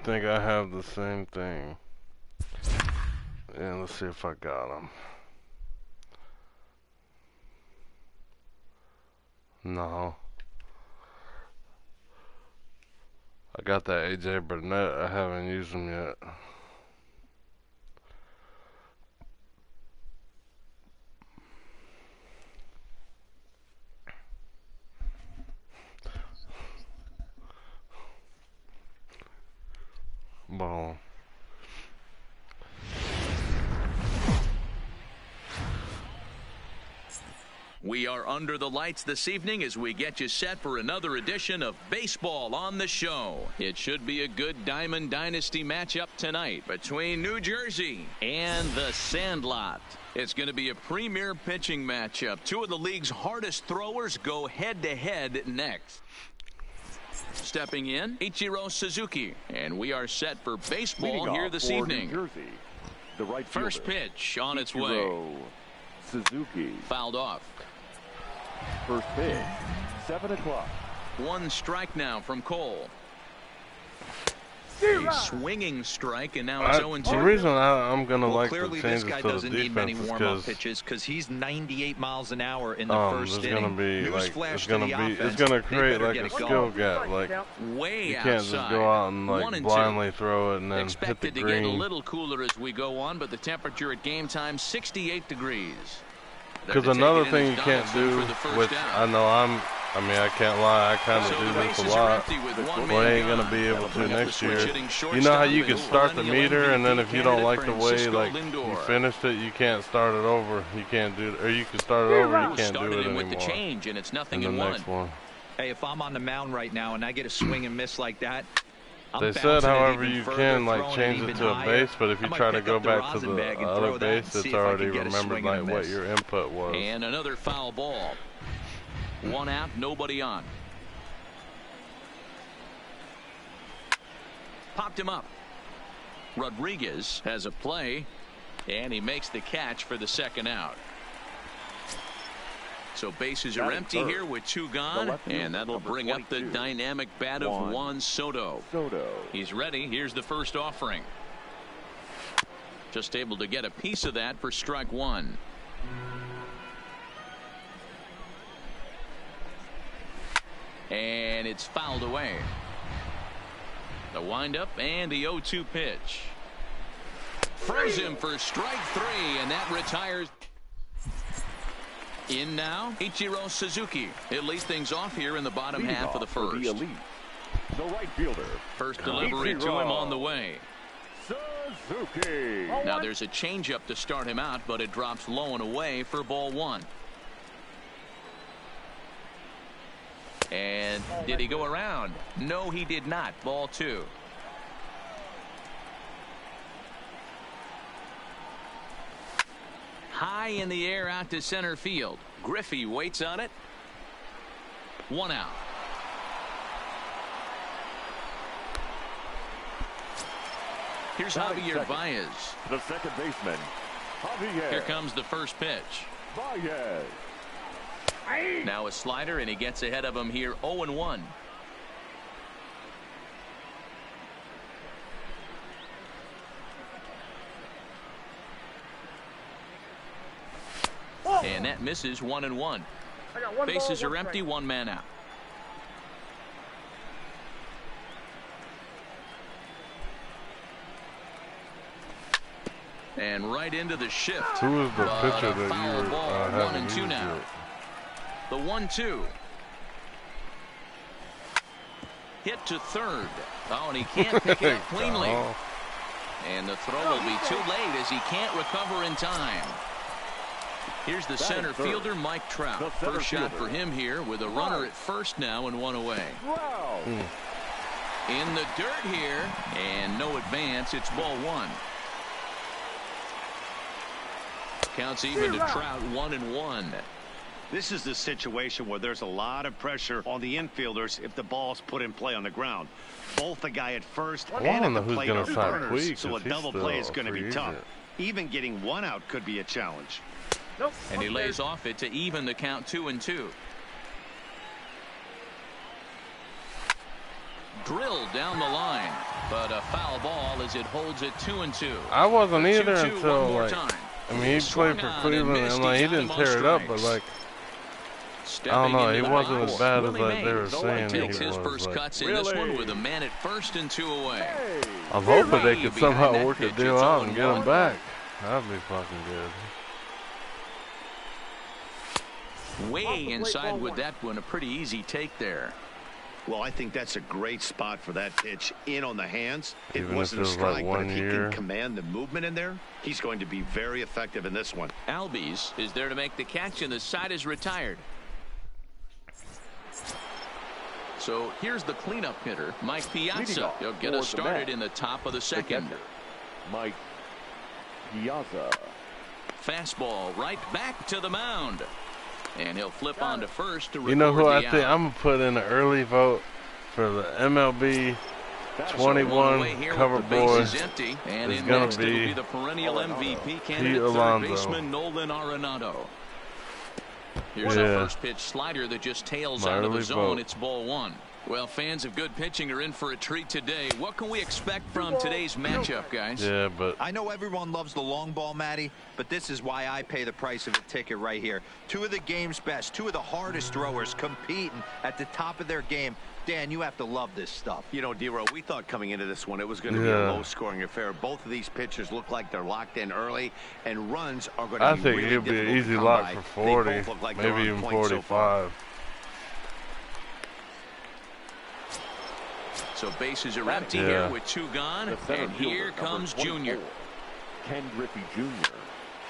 think I have the same thing. And let's see if I got him. No. I got that AJ Burnett. I haven't used him yet. Ball. We are under the lights this evening as we get you set for another edition of Baseball on the Show. It should be a good Diamond Dynasty matchup tonight between New Jersey and the Sandlot. It's going to be a premier pitching matchup. Two of the league's hardest throwers go head-to-head next. Stepping in, Ichiro Suzuki. And we are set for baseball here this evening. New Jersey, the right First fielder, pitch on its Ichiro way. Suzuki. Fouled off. First pitch, 7 o'clock. One strike now from Cole. A swinging strike, and now it's 0-2. The reason I'm going to like the clearly changes this guy to the doesn't need many defense warm-up is pitches because he's 98 miles an hour in the first there's inning. gonna be like it's gonna They create better like get a it skill going. gap. Like Way you can't outside. just go out and like 1-2. blindly throw it and then hit the Expected to get a green. little cooler as we go on, but the temperature at game time 68 degrees. Because another thing you can't do, which I know I mean, I can't lie, I kind of do this a lot, but I ain't going to be able to next year. You know how you can start the meter, and then if you don't like the way like you finished it, you can't start it over. You can't do it, or you can start it over, you can't do it anymore. With the change, and it's nothing in in the next one. Hey, if I'm on the mound right now and I get a swing and miss like that, They said, however, you can like change it to a base, but if you try to go back to the other base, it's already remembered like what your input was. And another foul ball. One out, nobody on. Popped him up. Rodriguez has a play, and he makes the catch for the second out. So bases are empty here with two gone, and that'll bring up the dynamic bat of Juan Soto. He's ready. Here's the first offering. Just able to get a piece of that for strike one. And it's fouled away. The windup and the 0-2 pitch. Throws him for strike three, and that retires. In now, Ichiro Suzuki. He'll lead things off here in the bottom half of the first. The right fielder. First delivery to him on the way. Suzuki. Now there's a changeup to start him out, but it drops low and away for ball one. And did he go around? No, he did not. Ball two. High in the air out to center field. Griffey waits on it. One out. Here's Javier Baez. The second baseman, Javier. Here comes the first pitch. Baez. Now a slider, and he gets ahead of him here 0-1. And that misses 1-1. Bases are empty, one man out. And right into the shift. Who is the pitcher that you were having 1-2 now. used? The 1-2. Hit to third. Oh, and he can't pick it up cleanly. And the throw will be too late as he can't recover in time. Here's the center fielder, Mike Trout. First shot for him here with a runner at first now and one away. In the dirt here, and no advance. It's ball one. Counts even to Trout, 1-1. This is the situation where there's a lot of pressure on the infielders if the ball's put in play on the ground. Both the guy at first and at the plate are runners, so a double play is going to be tough. Even getting one out could be a challenge. And he lays off it to even the count 2-2. Drilled down the line. But a foul ball as it holds it 2-2. I wasn't either 2-2 until one more like, time. I mean, he played for Cleveland and like he didn't tear it up, but like, I don't know, he wasn't as bad as like they were saying he takes his was. first Like, cuts in this one with a man at first and 2 away. I'm hoping they could somehow work a deal out and get him back. That'd be fucking good. Way inside with that one, a pretty easy take there. Well, I think that's a great spot for that pitch in on the hands. Even it wasn't if a it was strike, like but if he 1 can year. command the movement in there, he's going to be very effective in this one. Albies is there to make the catch, and the side is retired. So here's the cleanup hitter, Mike Piazza. He'll get us started in the top of the second. Mike Piazza. Fastball right back to the mound. And he'll flip on to first to record. You know who I the think out. I'm gonna put in an early vote for the MLB 21 cover boy is empty, and is in gonna next, it'll be be the perennial MVP Pete candidate, third Alonso. baseman Nolan Arenado. Here's a first pitch slider that just tails out of the zone. It's ball one. Well, fans of good pitching are in for a treat today. What can we expect from today's matchup, guys? Yeah, but I know everyone loves the long ball, Matty, but this is why I pay the price of a ticket right here. Two of the game's best, two of the hardest throwers competing at the top of their game. Dan, you have to love this stuff. You know, D-Row, we thought coming into this one it was going to be a low-scoring affair. Both of these pitchers look like they're locked in early, and runs are going to be really it'll be an easy difficult to come lock by. for 40, They both look like maybe they're on even point so far. 45. So bases are empty here with 2 gone, and here comes Junior. Ken Griffey Jr.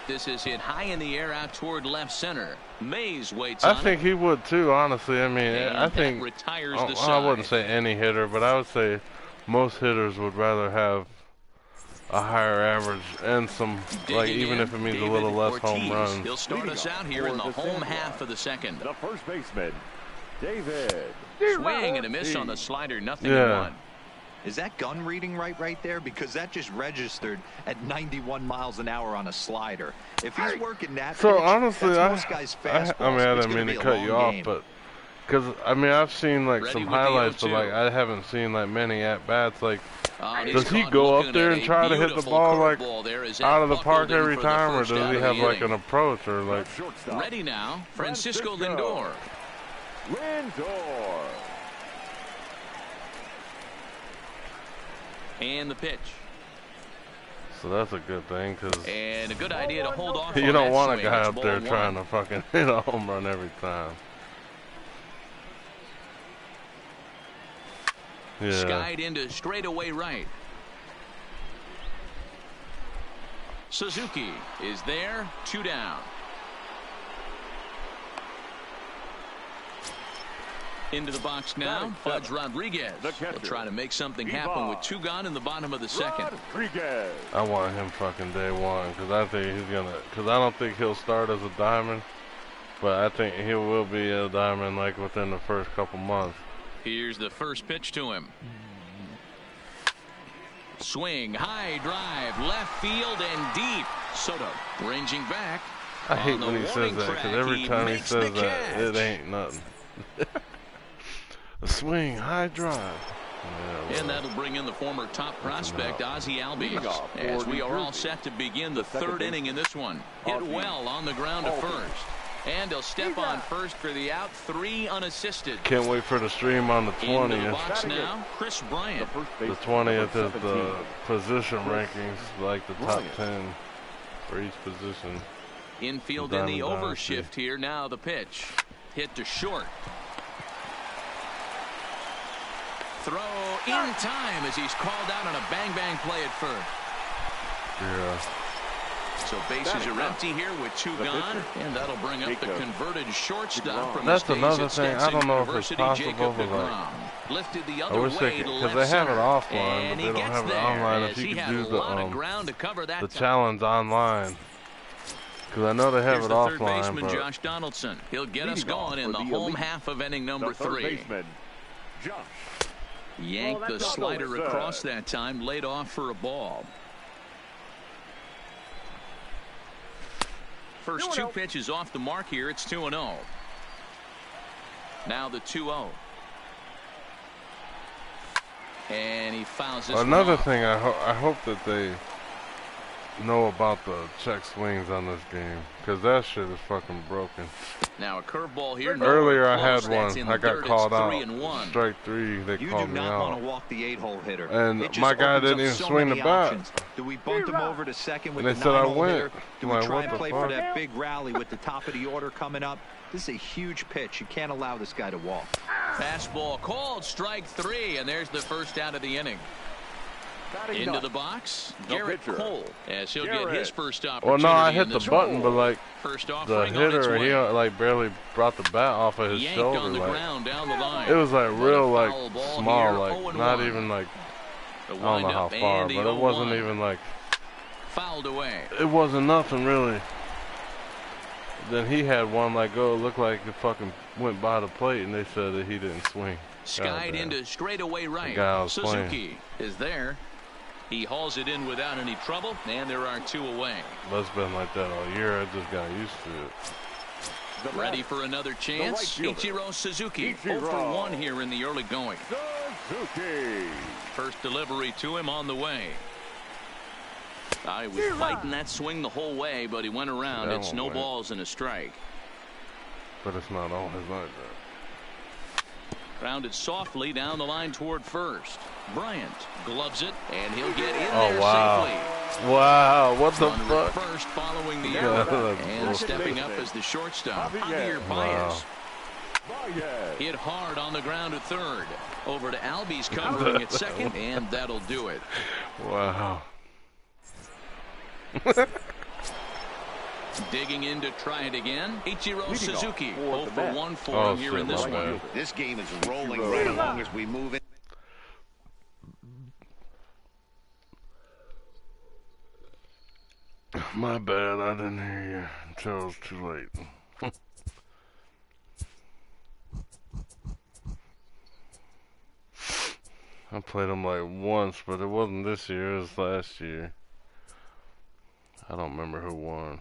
This is hit high in the air out toward left center. Mays waits I on think he would too, honestly. I mean, and I think retires the I wouldn't side. say any hitter, but I would say most hitters would rather have a higher average and some, like, even if it means a little less home runs. He'll start us out here in the home half of the second. The first baseman, David. Swing and a miss on the slider, nothing in one. Is that gun reading right there? Because that just registered at 91 miles an hour on a slider. If he's working that So pitch, honestly, that's most guys' fastballs. I mean, I It's didn't gonna mean to be a cut you long off, game. but because I mean, I've seen like Ready some with the highlights, but 0-2. like I haven't seen like many at bats. Like, He's does he caught go looking up there at and a try to hit the beautiful ball like curveball there as out that of the park buckled in every for the time, or first does out he of have the like inning. an approach or like? Shortstop. Ready now, Francisco Lindor. Lindor. And the pitch. So that's a good thing, because And a good idea to hold off you on don't that want a swing. guy It's up there ball trying one. to fucking hit a home run every time. Yeah. Skied into straightaway right. Suzuki is there, 2 down. Into the box now, Fudge Rodriguez will try to make something happen with 2 gone in the bottom of the second. Rodriguez. I want him fucking day one, because I think he's gonna. Because I don't think he'll start as a diamond, but I think he will be a diamond like within the first couple months. Here's the first pitch to him. Swing, high drive, left field and deep. Soto ranging back. I hate On the when he says warning that, track, because every time he makes the says that, catch. it ain't nothing. A swing, high drive. Yeah, And that'll bring in the former top prospect, Ozzie Albies, as we are all set to begin the 3rd inning in this one. Hit well on the ground to first. And he'll step on first for the out, 3 unassisted. Can't wait for the stream on the Into the 20th. box now, Chris Bryant. The 20th is the position rankings, like the top 10 for each position. Infield in the Diamond overshift here. Now the pitch. Hit to short. Throw in time as he's called out on a bang-bang play at first. Yeah. So bases are empty here with 2 gone, and that'll bring up the converted shortstop from That's his days another at thing. I Stetson don't know if it's University, possible, Jacob but like, DeGrom. Lifted the I other wish they way could, to because left they have it center. offline, but And they he don't gets have it there online. as If you he could had do a lot of ground to cover that the time. challenge online, because I know they have Here's it the third offline, baseman, but Josh Donaldson. He'll get us Leading off going in for the the home elite. half of inning number The third 3. baseman, Josh. Yanked the that's slider always across sad. that time, laid off for a ball. First 2 pitches off the mark here. It's 2-0. Now the 2-0. And he fouls this Another one off. thing, I hope that they know about the check swings on this game, because that shit is fucking broken. Now a curveball here. Earlier I Close. had That's one. in the I got dirt. called It's out. 3-1. Strike 3. They called me You do not want out. to walk the 8-hole hitter. And It just my guy opens didn't up even so swing the many bat. options. Do we bunt him over to second with And the they said I 9-hole went. hitter? Do I'm we like, try what and the play fuck? for that big rally with the top of the order coming up? This is a huge pitch. You can't allow this guy to walk. Fastball called, strike 3, and there's the first out of the inning. Into the box, Garrett Cole, as he'll get his first opportunity. Well, no, I hit the this button, one. but like First the offering on its hitter, way. he like barely brought the bat off of his Yanked shoulder. on the Like ground down the line. it was like But real, a like foul ball small, here, like 0-1. not even like The I don't know how windup far, and the but it wasn't 0-1. even like Fouled away. it wasn't nothing really. Then he had one like looked like it fucking went by the plate, and they said that he didn't swing. Skied into straightaway right. guy I was Suzuki is there. He hauls it in without any trouble, and there are 2 away. That's been like that all year. I just got used to it. Ready for another chance? Ichiro Suzuki. 0 for 1 here in the early going. Suzuki. First delivery to him on the way. He was fighting that swing the whole way, but he went around. It's no balls and a strike. But it's not always like that. Grounded softly down the line toward first. Bryant gloves it, and he'll get in Oh, there wow. safely. Wow, what the Runner at fuck? first following the Yeah, error, that's and bullshit. stepping up as the shortstop, Javier Wow. Baez. Hit hard on the ground at third. Over to Albies covering at second, and that'll do it. Wow. Digging in to try it again. Ichiro Suzuki. 0 for 1 for Oh, him here shit, in this my one. bad. This game is rolling right along as we move in. My bad, I didn't hear you until it was too late. I played them like once, but it wasn't this year, it was last year. I don't remember who won.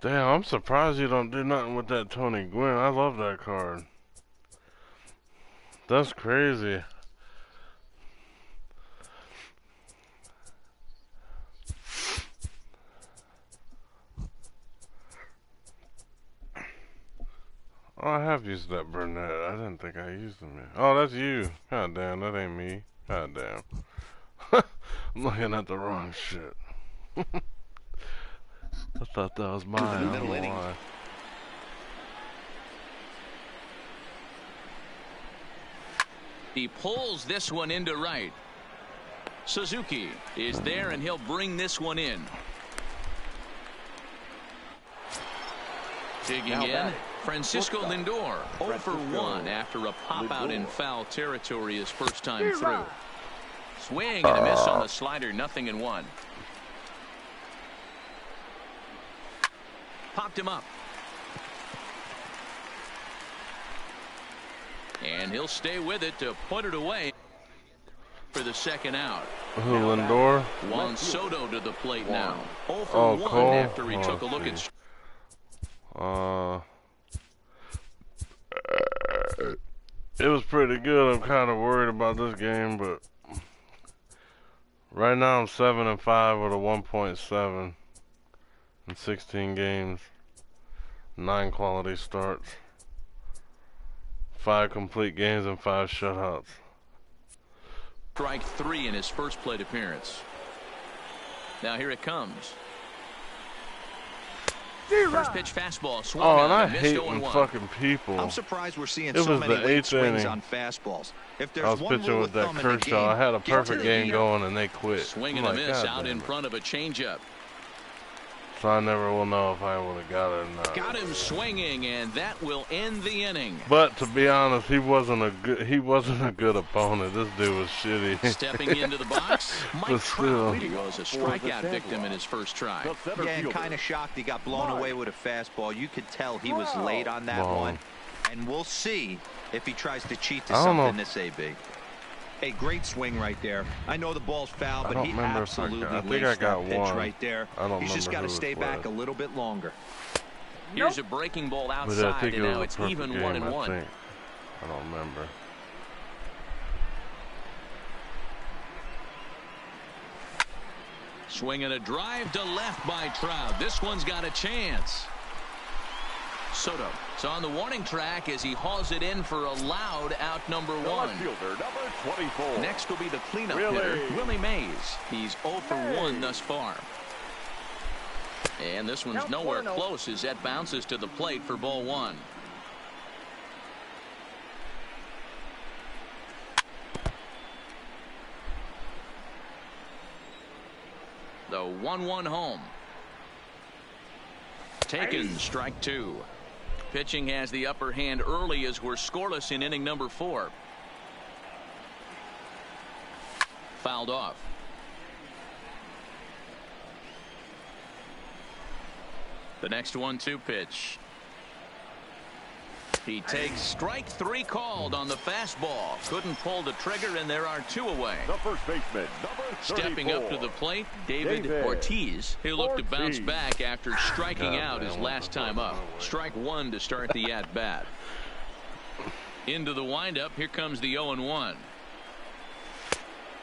Damn, I'm surprised you don't do nothing with that Tony Gwynn. I love that card. That's crazy. Oh, I have used that Burnett. I didn't think I used him yet. Oh, that's you. God damn, that ain't me. God damn. I'm looking at the wrong shit. I thought that was mine. I don't know why. He pulls this one into right. Suzuki is there, and he'll bring this one in. Digging in, Francisco Lindor, 0 for 1 after a pop-out in foul territory his first time through. Swing and a miss on the slider, 0-1. Popped him up. And he'll stay with it to put it away for the second out. Who, Lindor? Juan Soto to the plate now. 0 for Oh, 1 Cole? after he took a look at. It was pretty good. I'm kind of worried about this game, but right now I'm 7-5 with a 1.7 in 16 games, 9 quality starts, 5 complete games, and 5 shutouts. Strike 3 in his first plate appearance. Now here it comes. First pitch fastball swung Oh, and out I and missed hate 0-1. when fucking people. I'm surprised we're seeing It so was many the late 8th swings inning. on fastballs. If there's I was one pitching rule with of that thumb in the Kershaw. game, I had a get to perfect the game deal. going, and they quit. Swing I'm and a like, miss God out damn in it. front of a changeup. So I never will know if I would have got it or not. Got him swinging, and that will end the inning. But to be honest, he wasn't a good opponent. This dude was shitty. Stepping into the box, Mike But still. Trout. He was a strikeout victim in his first try. Yeah, and kind of shocked he got blown away with a fastball. You could tell he was late on that one. And we'll see if he tries to cheat to I don't something know. this AB. A great swing right there. I know the ball's foul, I but don't he remember if I absolutely got- I think laced I got that pitch one. right there. I don't He's just remember got to who stay it back was. a little bit longer. Here's a breaking ball outside, and now it's even 1-1. I don't remember. Swinging a drive to left by Trout. This one's got a chance. Soto is on the warning track as he hauls it in for a loud out number 1. Fielder, number 24. Next will be the cleanup hitter, Willie Mays. He's 0 for 1 thus far. And this one's nowhere close as that bounces to the plate for ball 1. The 1-1 home. Taken, strike 2. Pitching has the upper hand early as we're scoreless in inning number 4. Fouled off. The next 1-2 pitch. He takes strike 3 called on the fastball. Couldn't pull the trigger, and there are 2 away. The first baseman, number 34. Stepping up to the plate, David Ortiz. He'll look to bounce back after striking out his last time up. Strike 1 to start the at-bat. Into the windup, here comes the 0-1.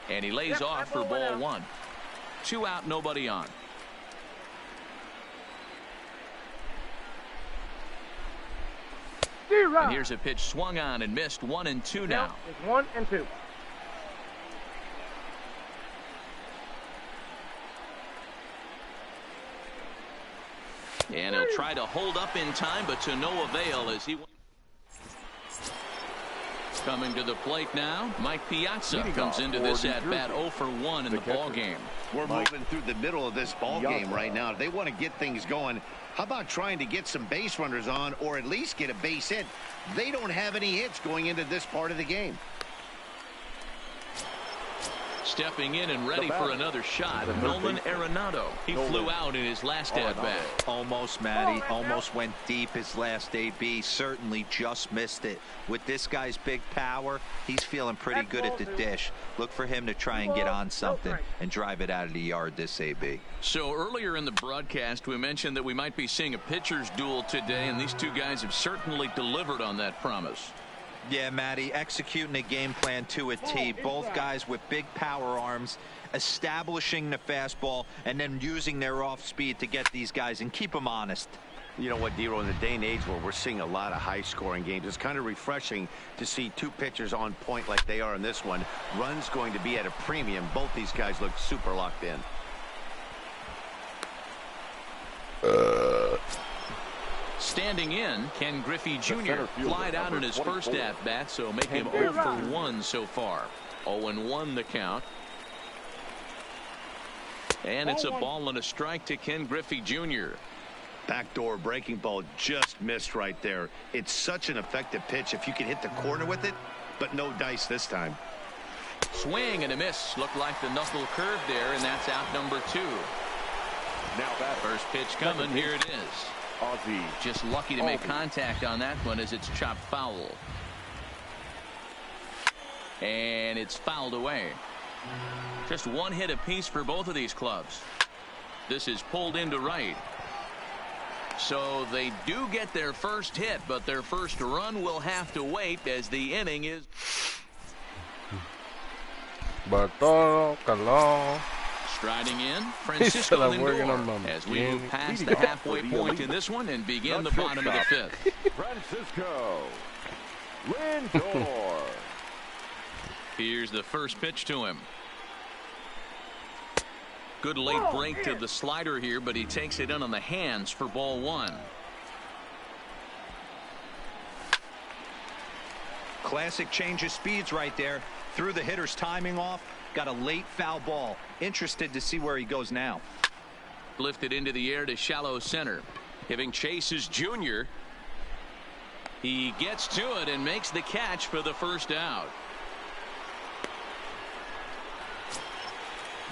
And he lays off for ball 1. 2 out, nobody on. And here's a pitch swung on and missed. 1-2 now. It's 1-2. And he'll try to hold up in time, but to no avail as he. Coming to the plate now, Mike Piazza comes into this at bat 0 for 1 in the ball game. We're moving through the middle of this ball game right now. They want to get things going. How about trying to get some base runners on, or at least get a base hit? They don't have any hits going into this part of the game. Stepping in and ready for another shot, Nolan Arenado. He flew out in his last at-bat. Almost, Matty. Almost went deep his last AB. Certainly just missed it. With this guy's big power, he's feeling pretty good at the dish. Look for him to try and get on something and drive it out of the yard this AB. So earlier in the broadcast, we mentioned that we might be seeing a pitcher's duel today, and these 2 guys have certainly delivered on that promise. Yeah, Matty, executing a game plan to a T. Both guys with big power arms, establishing the fastball, and then using their off speed to get these guys and keep them honest. You know what, Dero, in the day and age where we're seeing a lot of high-scoring games, it's kind of refreshing to see 2 pitchers on point like they are in this one. Runs going to be at a premium. Both these guys look super locked in. Standing in, Ken Griffey Jr. flied out in his first at-bat, so make him 0 for 1 so far. 0-1 the count. And it's a ball and a strike to Ken Griffey Jr. Backdoor breaking ball just missed right there. It's such an effective pitch if you can hit the corner with it, but no dice this time. Swing and a miss. Looked like the knuckle curve there, and that's out number 2. Now that first pitch coming. Here it is. Just lucky to make contact on that one as it's chopped foul. And it's fouled away. Just 1 hit apiece for both of these clubs. This is pulled into right. So they do get their first hit, but their first run will have to wait as the inning is. Bartolo Colon. Striding in, Francisco Lindor, as we move past the halfway point in this one and begin the bottom of the 5th. Francisco Lindor. Here's the first pitch to him. Good late break to the slider here, but he takes it in on the hands for ball 1. Classic change of speeds right there. Threw the hitter's timing off. Got a late foul ball. Interested to see where he goes now. Lifted into the air to shallow center. Giving chase is Jr. He gets to it and makes the catch for the first out.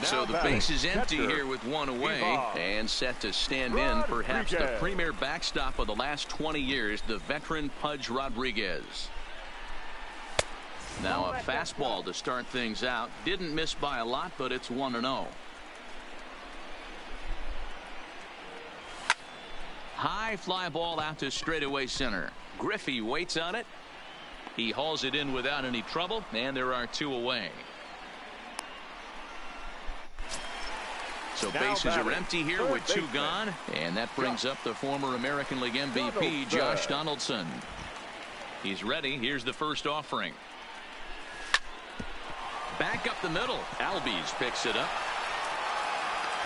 So the base is empty here with 1 away and set to stand in perhaps the premier backstop of the last 20 years, the veteran Pudge Rodriguez. Now a fastball to start things out. Didn't miss by a lot, but it's 1-0. High fly ball out to straightaway center. Griffey waits on it. He hauls it in without any trouble, and there are 2 away. So bases are empty here with 2 gone, and that brings up the former American League MVP, Josh Donaldson. He's ready. Here's the first offering. Back up the middle. Albies picks it up.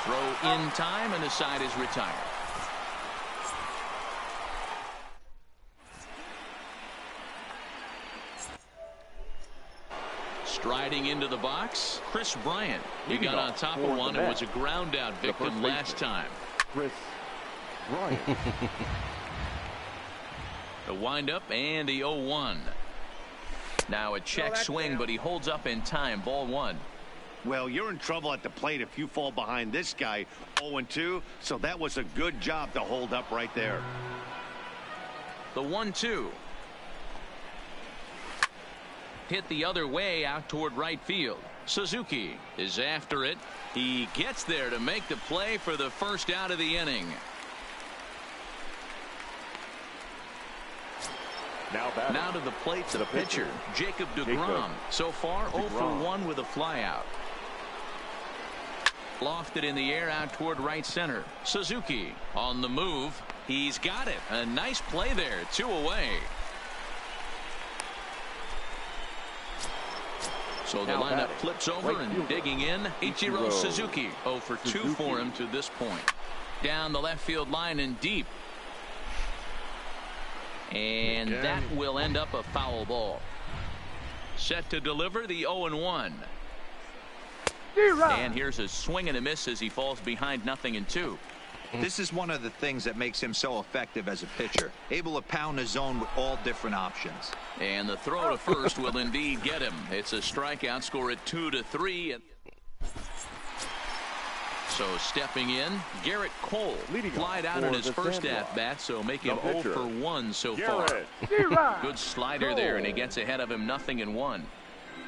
Throw in time, and the side is retired. Striding into the box, Chris Bryant. He got on top of one and was a ground out victim last time. Chris Bryant. The windup and the 0-1. Now a check swing, but he holds up in time. Ball 1. Well, you're in trouble at the plate if you fall behind this guy 0-2, so that was a good job to hold up right there. The 1-2. Hit the other way out toward right field. Suzuki is after it. He gets there to make the play for the first out of the inning. Now to the plate, the pitcher, Jacob deGrom. So far, 0 for 1 with a flyout. Lofted in the air out toward right center. Suzuki on the move. He's got it. A nice play there. 2 away. So the lineup flips over and digging in. Ichiro Suzuki. 0 for 2 for him to this point. Down the left field line and deep. And that will end up a foul ball. Set to deliver the 0-1. And here's a swing and a miss as he falls behind 0-2. This is one of the things that makes him so effective as a pitcher. Able to pound the zone with all different options. And the throw to first will indeed get him. It's a strikeout, score at 2-3. So stepping in, Garrett Cole flied out in his first at-bat, so make him 0 for 1 so far. Good slider there, and he gets ahead of him 0-1.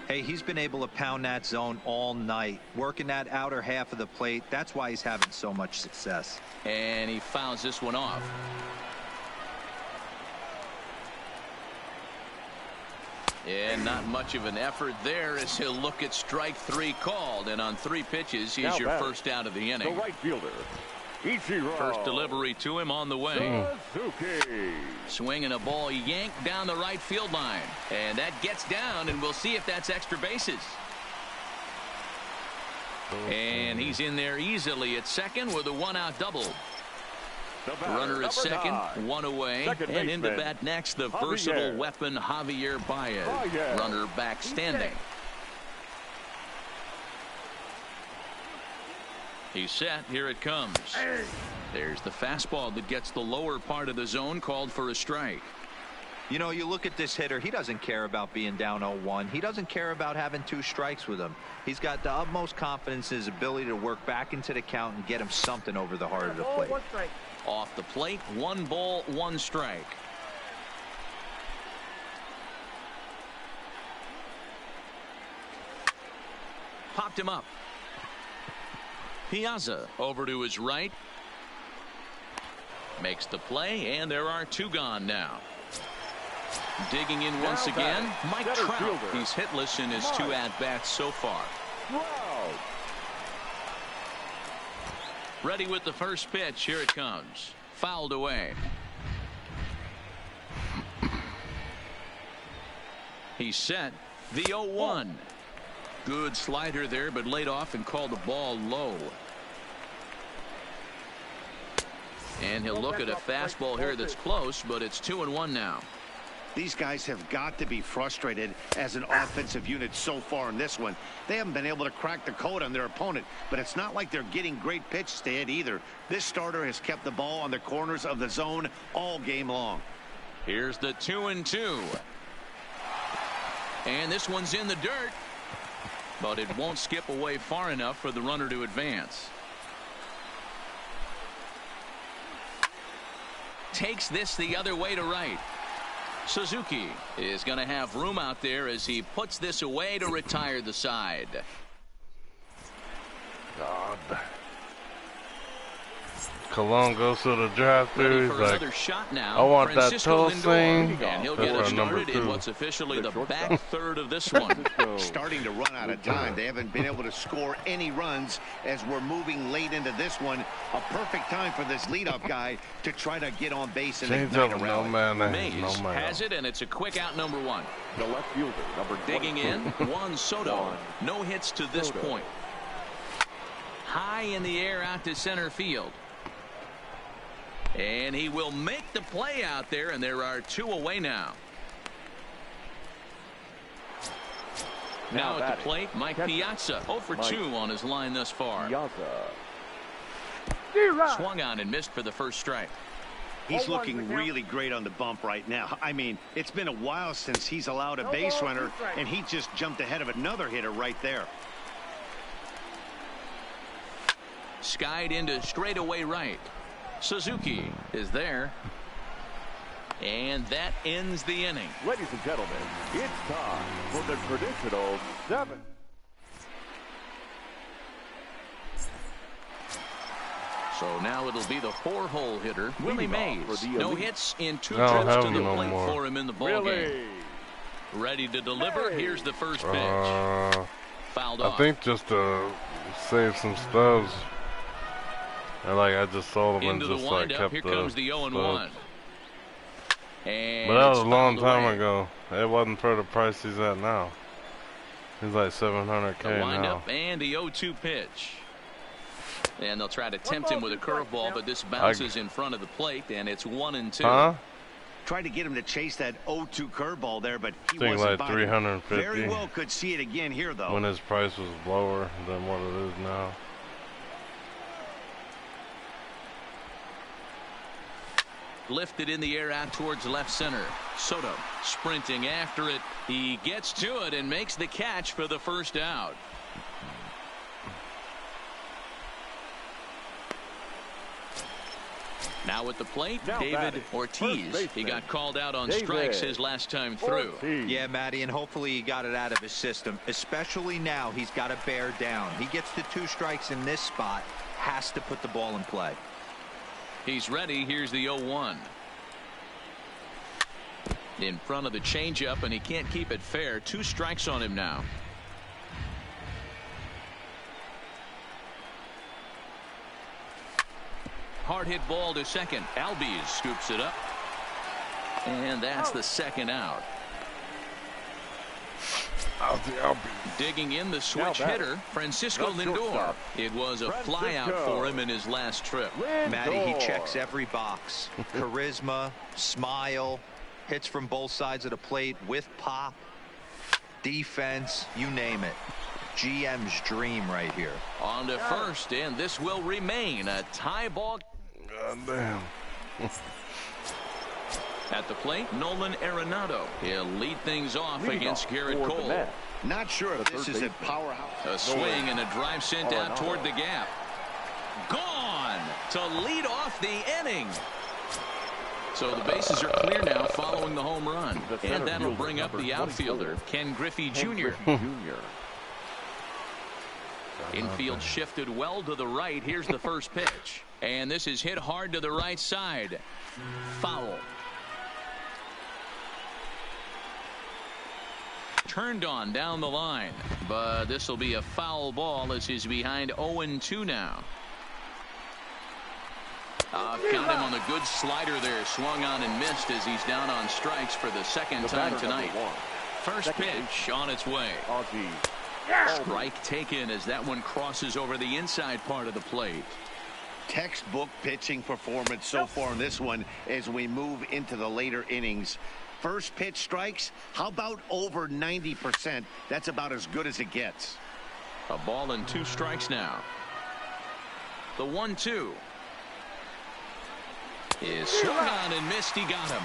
Hey, he's been able to pound that zone all night, working that outer half of the plate. That's why he's having so much success. And he fouls this one off. And not much of an effort there as he'll look at strike 3 called. And on 3 pitches, he's your first out of the inning. The right fielder, Ichiro. First delivery to him on the way. Suzuki. Swinging a ball yanked down the right field line. And that gets down, and we'll see if that's extra bases. And he's in there easily at second with a 1-out double. Runner at second, 1 away, and into bat next, the versatile weapon Javier Baez. Runner back standing. He's set. Here it comes. There's the fastball that gets the lower part of the zone, called for a strike. You know, you look at this hitter, he doesn't care about being down 0-1. He doesn't care about having 2 strikes with him. He's got the utmost confidence in his ability to work back into the count and get him something over the heart of the plate. Off the plate, 1 ball, 1 strike. Popped him up. Piazza over to his right. Makes the play, and there are 2 gone now. Digging in once again, Mike Trout. He's hitless in his 2 at-bats so far. Ready with the first pitch. Here it comes. Fouled away. He's set. The 0-1. Good slider there, but laid off and called the ball low. And he'll look at a fastball here that's close, but it's 2-1 now. These guys have got to be frustrated as an offensive unit so far in this one. They haven't been able to crack the code on their opponent, but it's not like they're getting great pitches to hit either. This starter has kept the ball on the corners of the zone all game long. Here's the 2-2. And this one's in the dirt, but it won't skip away far enough for the runner to advance. Takes this the other way to right. Suzuki is going to have room out there as he puts this away to retire the side. Cologne goes to the drive-thru. He's like, shot now. I want that Francisco toast thing. And he'll That's get it our number started in 2. what's officially the back third of this one. Starting to run out of time. They haven't been able to score any runs as we're moving late into this one. A perfect time for this leadoff guy to try to get on base and ignite a rally. Mays has it, and it's a quick out, number 1. The left fielder, number 22. Digging in, Juan Soto. No hits to this point. High in the air out to center field. And he will make the play out there, and there are 2 away now. Now at the plate, Mike Piazza, 0 for 2 on his line thus far. Swung on and missed for the first strike. He's looking really great on the bump right now. I mean, it's been a while since he's allowed a base runner, and he just jumped ahead of another hitter right there. Skied into straightaway right. Suzuki is there. And that ends the inning. Ladies and gentlemen, it's time for the traditional 7th. So now it'll be the 4-hole hitter, Willie Mays. No hits in 2 I don't trips have to the no plate more. for him in the ballgame. Ready to deliver. Here's the first pitch. Fouled off. I think just to save some stubs. And like I just sold them and just like kept Here comes the 0-1. And but that was a long time ago. It wasn't for the price he's at now. He's like $700K the now. And the 0-2 pitch. And they'll try to tempt him with a curveball, but this bounces in front of the plate, and it's 1-2. Huh? Tried to get him to chase that 0-2 curveball there, but he wasn't wasn't like biting. 350. Very well could see it again here, though. When his price was lower than what it is now. Lifted in the air out towards left center. Soto sprinting after it. He gets to it and makes the catch for the first out. Now at the plate, David Ortiz. He got called out on strikes his last time through. Yeah, Matty, and hopefully he got it out of his system. Especially now, he's got to bear down. He gets the 2 strikes in this spot. Has to put the ball in play. He's ready. Here's the 0-1. In front of the changeup, and he can't keep it fair. 2 strikes on him now. Hard hit ball to second. Albies scoops it up. And that's the second out. Digging in the switch hitter, Francisco Lindor. It was a fly out for him in his last trip. Matty, he checks every box. Charisma, smile, hits from both sides of the plate with pop, defense, you name it. GM's dream right here. On to first, and this will remain a tie ball. God damn. At the plate, Nolan Arenado. He'll lead things off against Garrett Cole. Not sure if this is a powerhouse. A swing and a drive sent out toward the gap. Gone to lead off the inning. So the bases are clear now following the home run. And that'll bring up the outfielder, Ken Griffey Jr. Infield shifted well to the right. Here's the first pitch. And this is hit hard to the right side. Foul. Turned on down the line. But this will be a foul ball as he's behind 0-2 now. Got him on the good slider there. Swung on and missed as he's down on strikes for the second time tonight. First pitch on its way. Strike taken as that one crosses over the inside part of the plate. Textbook pitching performance so far in this one as we move into the later innings. First pitch strikes, how about over 90%? That's about as good as it gets. A ball and 2 strikes now. The 1-2 is swung on and missed. He got him.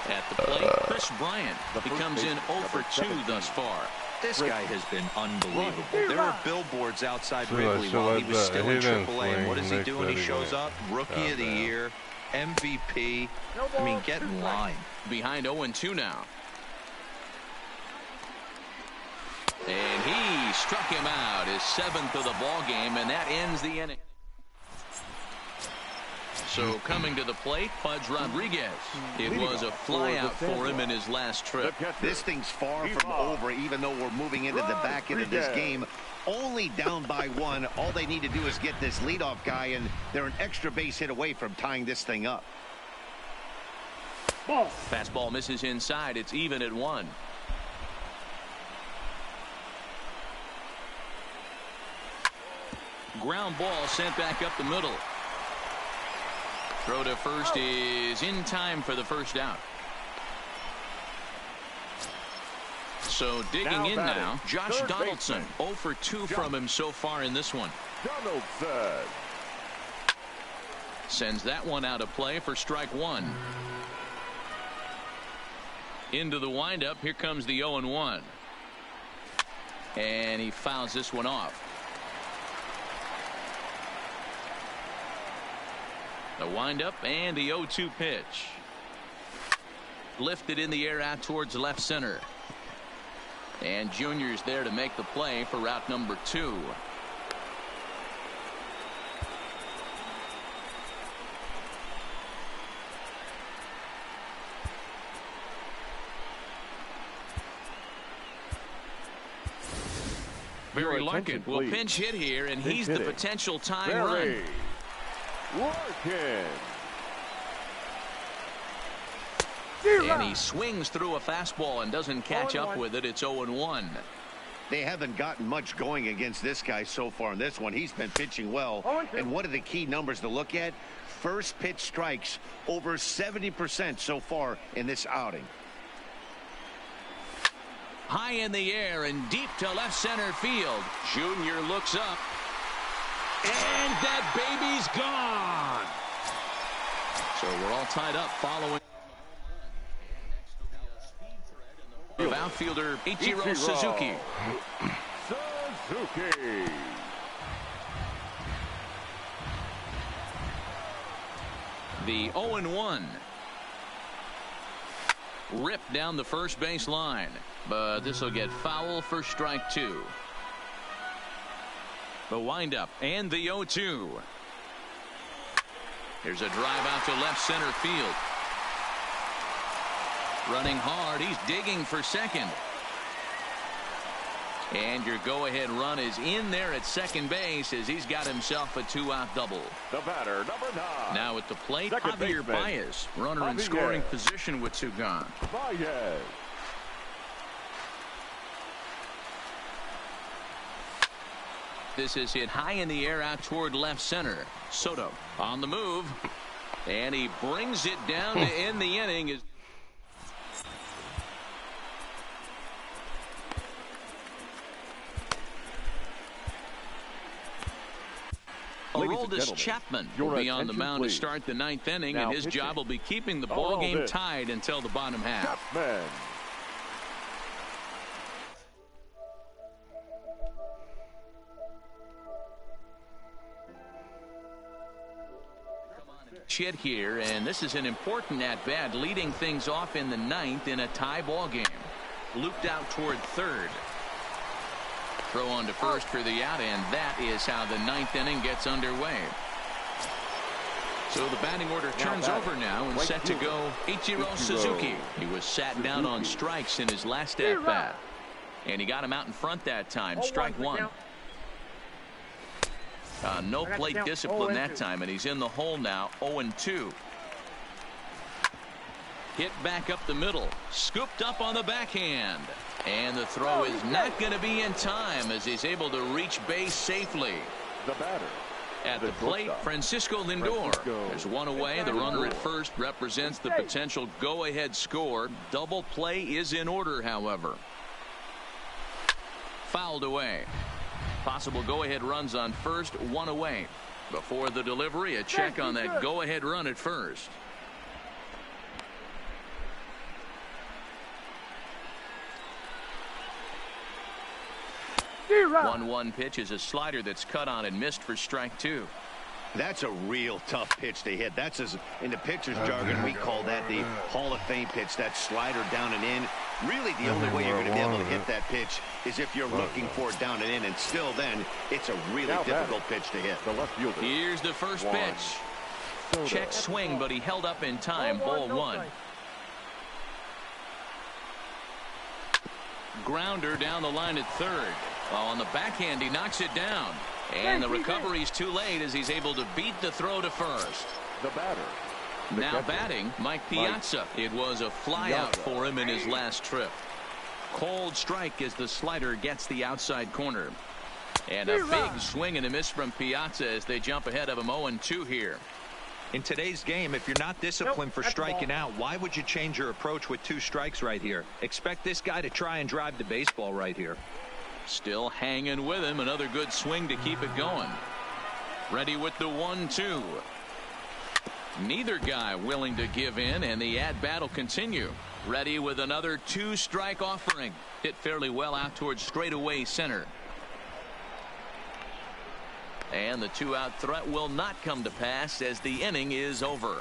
At the plate, Chris Bryant. He comes in 0 for 2 thus far. This guy has been unbelievable. There were billboards outside Wrigley while he was still in AAA. And what does he do when he shows up? Rookie of the Year, MVP. I mean, get in line. Behind 0-2 now. And he struck him out, his 7th of the ball game, and that ends the inning. So coming to the plate, Pudge Rodriguez. It was a flyout for him in his last trip. This thing's far from over, even though we're moving into the back end of this game. Only down by 1. All they need to do is get this leadoff guy, and they're an extra base hit away from tying this thing up. Fastball misses inside. It's even at 1. Ground ball sent back up the middle. Throw to first is in time for the first out. So digging in now, Josh Donaldson. 0 for 2 from him so far in this one. Donaldson sends that one out of play for strike 1. Into the windup. Here comes the 0-1. And he fouls this one off. The windup and the 0-2 pitch. Lifted in the air out towards left center. And Junior's there to make the play for route number 2. Barry Larkin will pinch hit here, and he's the potential tying run. Larkin. And he swings through a fastball and doesn't catch up with it. It's 0-1. They haven't gotten much going against this guy so far in this one. He's been pitching well. And one of the key numbers to look at, first pitch strikes over 70% so far in this outing. High in the air and deep to left center field. Junior looks up. And that baby's gone. So we're all tied up following. Of outfielder Ichiro Suzuki. Suzuki. The 0-1. Ripped down the first base line. But this will get foul for strike 2. The windup and the 0-2. Here's a drive out to left center field. Running hard. He's digging for second. And your go-ahead run is in there at second base as he's got himself a 2-out double. The batter, number 9. Now at the plate, Second Javier baseman. Baez. Runner in scoring position with 2 gone. Baez. This is hit high in the air out toward left center. Soto on the move. And he brings it down to end the inning. Aroldis Chapman will be on the mound to start the 9th inning, and his job will be keeping the ball game tied until the bottom half. Chapman. Hit here, and this is an important at-bat, leading things off in the 9th in a tie ball game. Looped out toward third. Throw on to first for the out, and that is how the 9th inning gets underway. So the batting order turns over now and set to go Ichiro Suzuki. He was sat down on strikes in his last at-bat. And he got him out in front that time. Strike 1. No plate discipline that time, and he's in the hole now. 0-2. Hit back up the middle. Scooped up on the backhand. And the throw is not going to be in time as he's able to reach base safely. The batter. At the plate, Francisco Lindor. There's one away. The runner at first represents the potential go-ahead score. Double play is in order, however. Fouled away. Possible go-ahead runs on first, one away. Before the delivery, a check on that go-ahead run at first. 1-1 pitch is a slider that's cut on and missed for strike 2. That's a real tough pitch to hit. That's, as in the pitcher's jargon, we call that the Hall of Fame pitch. That slider down and in. Really, the only way you're going to be able to hit that pitch is if you're looking for it down and in. And still then, it's a really difficult pitch to hit. The left fielder. Here's the first pitch. Check swing, but he held up in time. Ball one. Grounder down the line at third. On the backhand, he knocks it down. And the recovery's too late as he's able to beat the throw to first. The batter. Now batting, Mike Piazza. It was a flyout for him in his last trip. Cold strike as the slider gets the outside corner. And a big swing and a miss from Piazza as they jump ahead of him 0-2 here. In today's game, if you're not disciplined for striking out, why would you change your approach with 2 strikes right here? Expect this guy to try and drive the baseball right here. Still hanging with him. Another good swing to keep it going. Ready with the 1-2. Neither guy willing to give in, and the at-bat will continue. Ready with another 2-strike offering. Hit fairly well out towards straightaway center. And the 2-out threat will not come to pass as the inning is over.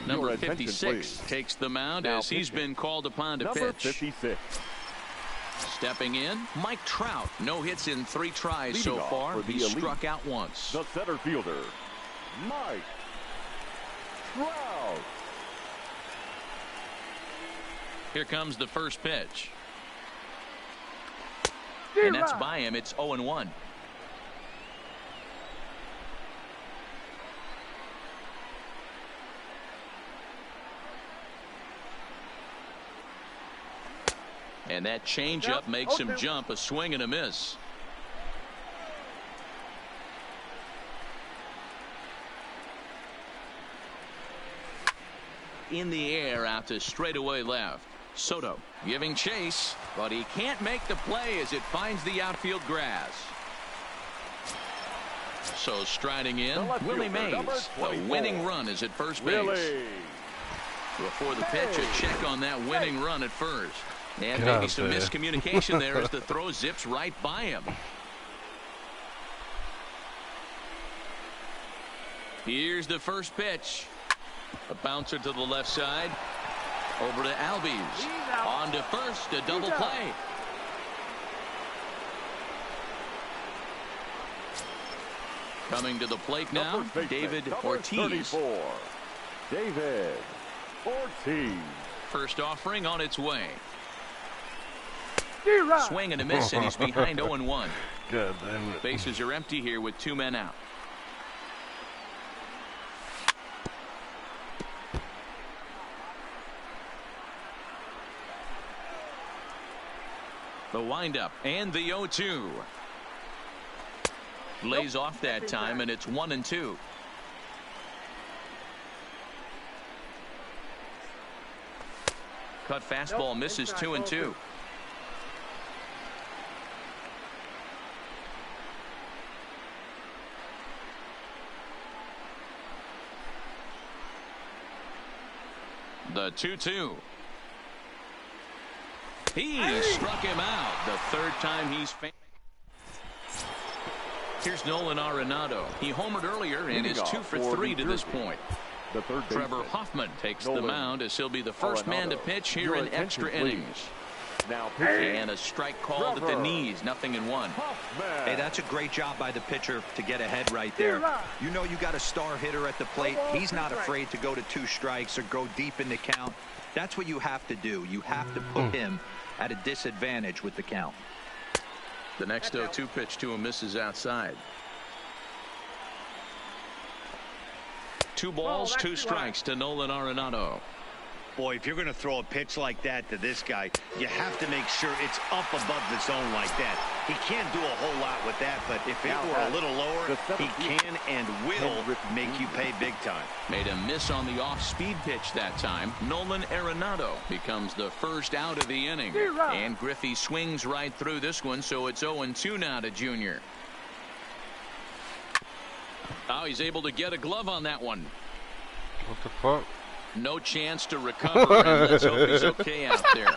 Number 56 takes the mound as he's been called upon to pitch. Number 56. Stepping in, Mike Trout. No hits in 3 tries so far. He struck out once. The center fielder, Mike Trout. Here comes the first pitch. And that's by him. It's 0-1. And that changeup makes him jump. A swing and a miss. In the air out to straightaway left. Soto giving chase, but he can't make the play as it finds the outfield grass. So striding in, Willie Mays. The winning run is at first base. Before the pitch, a check on that winning run at first. And maybe some miscommunication there as the throw zips right by him. Here's the first pitch. A bouncer to the left side. Over to Albies. On to first, a double play. Coming to the plate now, David Ortiz. David Ortiz. First offering on its way. Swing and a miss, and he's behind 0-1. God damn it. Bases are empty here with 2 men out. The windup and the 0-2. Lays off that time, and it's 1-2. Cut fastball misses 2-2. The 2-2. He struck him out. The 3rd time he's faced. Here's Nolan Arenado. He homered earlier and is 2 for 3 to this point. Trevor Hoffman takes the mound as he'll be the first man to pitch here in extra innings. And a strike called at the knees. 0-1. Hey, that's a great job by the pitcher to get ahead right there. You know you got a star hitter at the plate. He's not afraid to go to 2 strikes or go deep in the count. That's what you have to do. You have to put him at a disadvantage with the count. The next 0-2 pitch to him misses outside. 2 balls, 2 strikes to Nolan Arenado. Boy, if you're going to throw a pitch like that to this guy, you have to make sure it's up above the zone like that. He can't do a whole lot with that, but if it were a little lower, he can and will make you pay big time. Made a miss on the off-speed pitch that time. Nolan Arenado becomes the first out of the inning. And Griffey swings right through this one, so it's 0-2 now to Junior. Oh, he's able to get a glove on that one. What the fuck? No chance to recover, and let's hope he's okay out there.